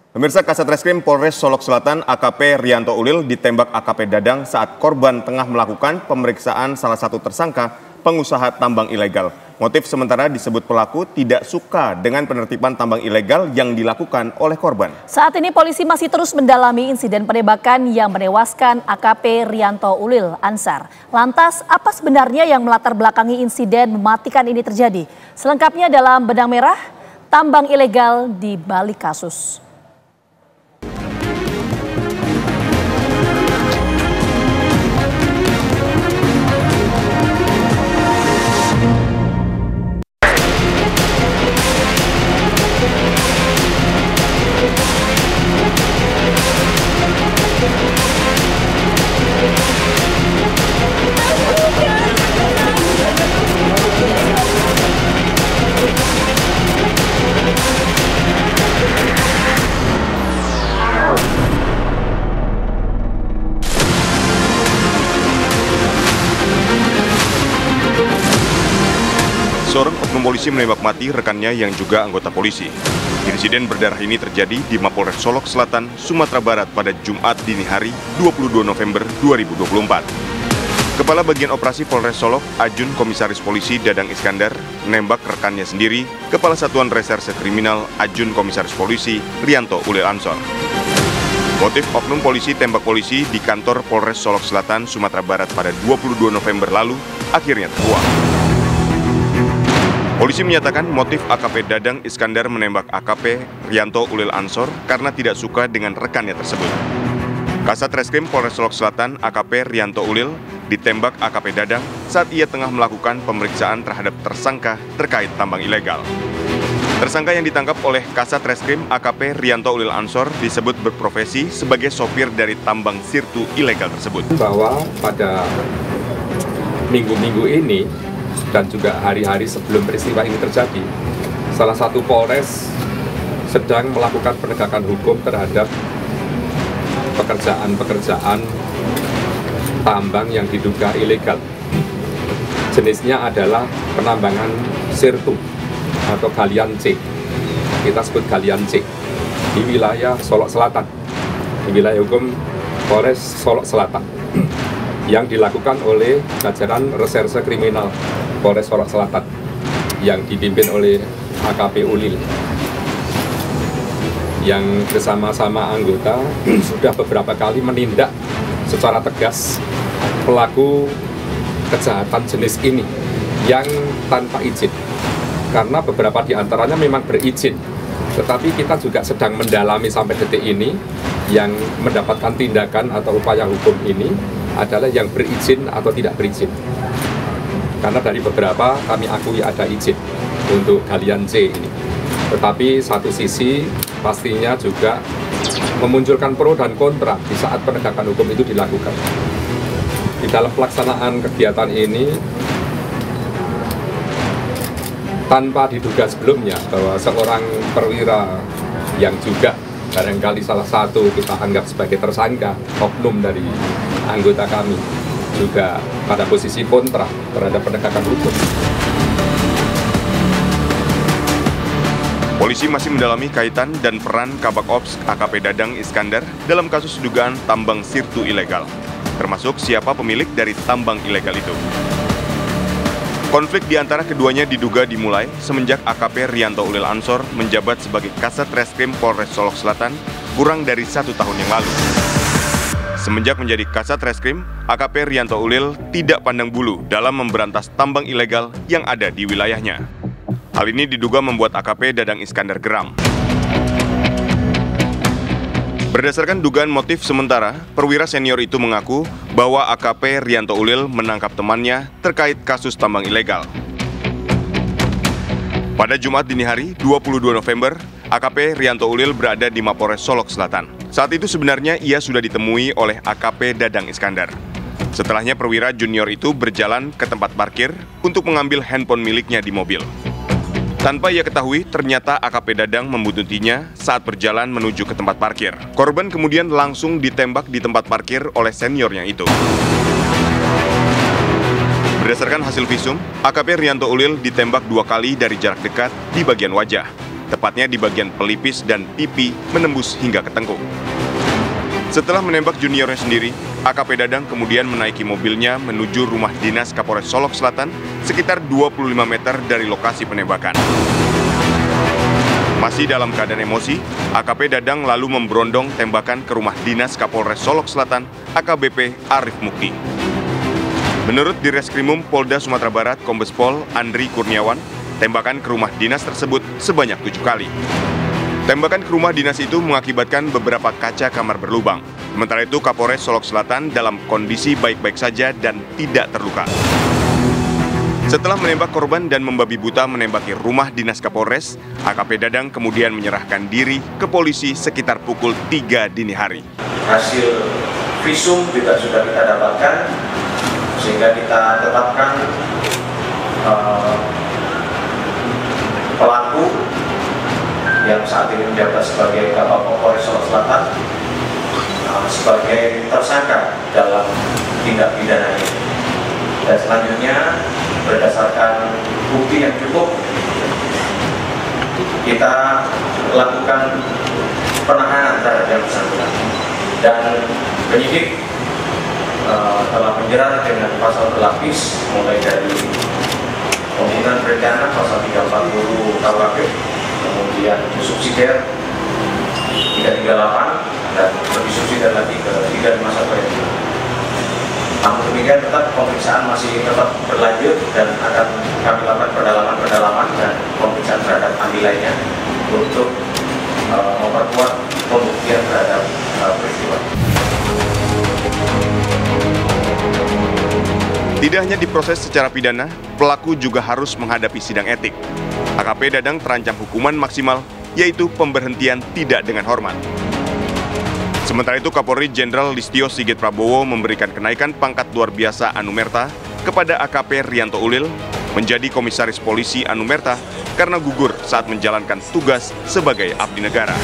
Pemirsa, Kasat Reskrim Polres Solok Selatan AKP Rianto Ulil ditembak AKP Dadang saat korban tengah melakukan pemeriksaan salah satu tersangka pengusaha tambang ilegal. Motif sementara disebut pelaku tidak suka dengan penertiban tambang ilegal yang dilakukan oleh korban. Saat ini polisi masih terus mendalami insiden penembakan yang menewaskan AKP Rianto Ulil Ansar. Lantas, apa sebenarnya yang melatar belakangi insiden mematikan ini terjadi? Selengkapnya dalam Benang Merah, tambang ilegal di balik kasus. Seorang oknum polisi menembak mati rekannya yang juga anggota polisi. Insiden berdarah ini terjadi di Mapolres Solok Selatan, Sumatera Barat pada Jumat dini hari 22 November 2024. Kepala Bagian Operasi Polres Solok, Ajun Komisaris Polisi Dadang Iskandar, menembak rekannya sendiri, Kepala Satuan Reserse Kriminal Ajun Komisaris Polisi Rianto Ulil Ansor. Motif oknum polisi tembak polisi di kantor Polres Solok Selatan, Sumatera Barat pada 22 November lalu akhirnya terkuak. Polisi menyatakan motif AKP Dadang Iskandar menembak AKP Rianto Ulil Ansor karena tidak suka dengan rekannya tersebut. Kasat Reskrim Polres Solok Selatan AKP Rianto Ulil ditembak AKP Dadang saat ia tengah melakukan pemeriksaan terhadap tersangka terkait tambang ilegal. Tersangka yang ditangkap oleh Kasat Reskrim AKP Rianto Ulil Ansor disebut berprofesi sebagai sopir dari tambang sirtu ilegal tersebut. Bahwa pada minggu-minggu ini dan juga hari-hari sebelum peristiwa ini terjadi, salah satu Polres sedang melakukan penegakan hukum terhadap pekerjaan-pekerjaan tambang yang diduga ilegal. Jenisnya adalah penambangan sirtu atau galian C. Kita sebut galian C di wilayah Solok Selatan, di wilayah hukum Polres Solok Selatan, yang dilakukan oleh jajaran Reserse Kriminal Polres Solok Selatan yang dipimpin oleh AKP Ulil, yang bersama-sama anggota sudah beberapa kali menindak secara tegas pelaku kejahatan jenis ini yang tanpa izin, karena beberapa di antaranya memang berizin, tetapi kita juga sedang mendalami sampai detik ini yang mendapatkan tindakan atau upaya hukum ini adalah yang berizin atau tidak berizin. Karena dari beberapa kami akui ada izin untuk galian C ini. Tetapi satu sisi pastinya juga memunculkan pro dan kontra di saat penegakan hukum itu dilakukan. Di dalam pelaksanaan kegiatan ini, tanpa diduga sebelumnya bahwa seorang perwira yang juga barangkali salah satu kita anggap sebagai tersangka, oknum dari anggota kami, juga pada posisi kontra terhadap penegakan hukum. Polisi masih mendalami kaitan dan peran Kabak Ops AKP Dadang Iskandar dalam kasus dugaan tambang sirtu ilegal, termasuk siapa pemilik dari tambang ilegal itu. Konflik di antara keduanya diduga dimulai semenjak AKP Rianto Ulil Ansor menjabat sebagai Kasat Reskrim Polres Solok Selatan kurang dari 1 tahun yang lalu. Semenjak menjadi Kasat Reskrim, AKP Rianto Ulil tidak pandang bulu dalam memberantas tambang ilegal yang ada di wilayahnya. Hal ini diduga membuat AKP Dadang Iskandar geram. Berdasarkan dugaan motif sementara, perwira senior itu mengaku bahwa AKP Rianto Ulil menangkap temannya terkait kasus tambang ilegal. Pada Jumat dini hari, 22 November, AKP Rianto Ulil berada di Mapolres Solok Selatan. Saat itu sebenarnya ia sudah ditemui oleh AKP Dadang Iskandar. Setelahnya perwira junior itu berjalan ke tempat parkir untuk mengambil handphone miliknya di mobil. Tanpa ia ketahui, ternyata AKP Dadang membuntutinya saat berjalan menuju ke tempat parkir. Korban kemudian langsung ditembak di tempat parkir oleh seniornya itu. Berdasarkan hasil visum, AKP Rianto Ulil ditembak 2 kali dari jarak dekat di bagian wajah. tepatnya di bagian pelipis dan pipi menembus hingga ke tengkuk. Setelah menembak juniornya sendiri, AKP Dadang kemudian menaiki mobilnya menuju rumah dinas Kapolres Solok Selatan sekitar 25 meter dari lokasi penembakan. Masih dalam keadaan emosi, AKP Dadang lalu memberondong tembakan ke rumah dinas Kapolres Solok Selatan, AKBP Arif Mukti. Menurut Direskrimum Polda Sumatera Barat, Kombes Pol Andri Kurniawan, tembakan ke rumah dinas tersebut sebanyak 7 kali. Tembakan ke rumah dinas itu mengakibatkan beberapa kaca kamar berlubang. Sementara itu, Kapolres Solok Selatan dalam kondisi baik-baik saja dan tidak terluka. Setelah menembak korban dan membabi buta menembaki rumah dinas Kapolres, AKP Dadang kemudian menyerahkan diri ke polisi sekitar pukul 3 dini hari. Hasil visum juga sudah kita dapatkan, sehingga kita tetapkan pelaku yang saat ini menjabat sebagai Kapolres Solok Selatan sebagai tersangka dalam tindak pidana ini. Dan selanjutnya berdasarkan bukti yang cukup, kita lakukan penahanan terhadap yang bersangkutan. Dan penyidik telah menjerat dengan pasal berlapis mulai dari pembunuhan berencana pasal 340 KUHP, kemudian subsidiar 338 dan lebih subsidiar lagi ke 351. Namun demikian tetap pemeriksaan masih tetap berlanjut dan akan kami lakukan pendalaman dan pemeriksaan terhadap ahli lainnya untuk memperkuat pembuktian terhadap peristiwa. Tidak hanya diproses secara pidana, pelaku juga harus menghadapi sidang etik. AKP Dadang terancam hukuman maksimal, yaitu pemberhentian tidak dengan hormat. Sementara itu, Kapolri Jenderal Listio Sigit Prabowo memberikan kenaikan pangkat luar biasa Anumerta kepada AKP Rianto Ulil menjadi Komisaris Polisi Anumerta karena gugur saat menjalankan tugas sebagai abdi negara.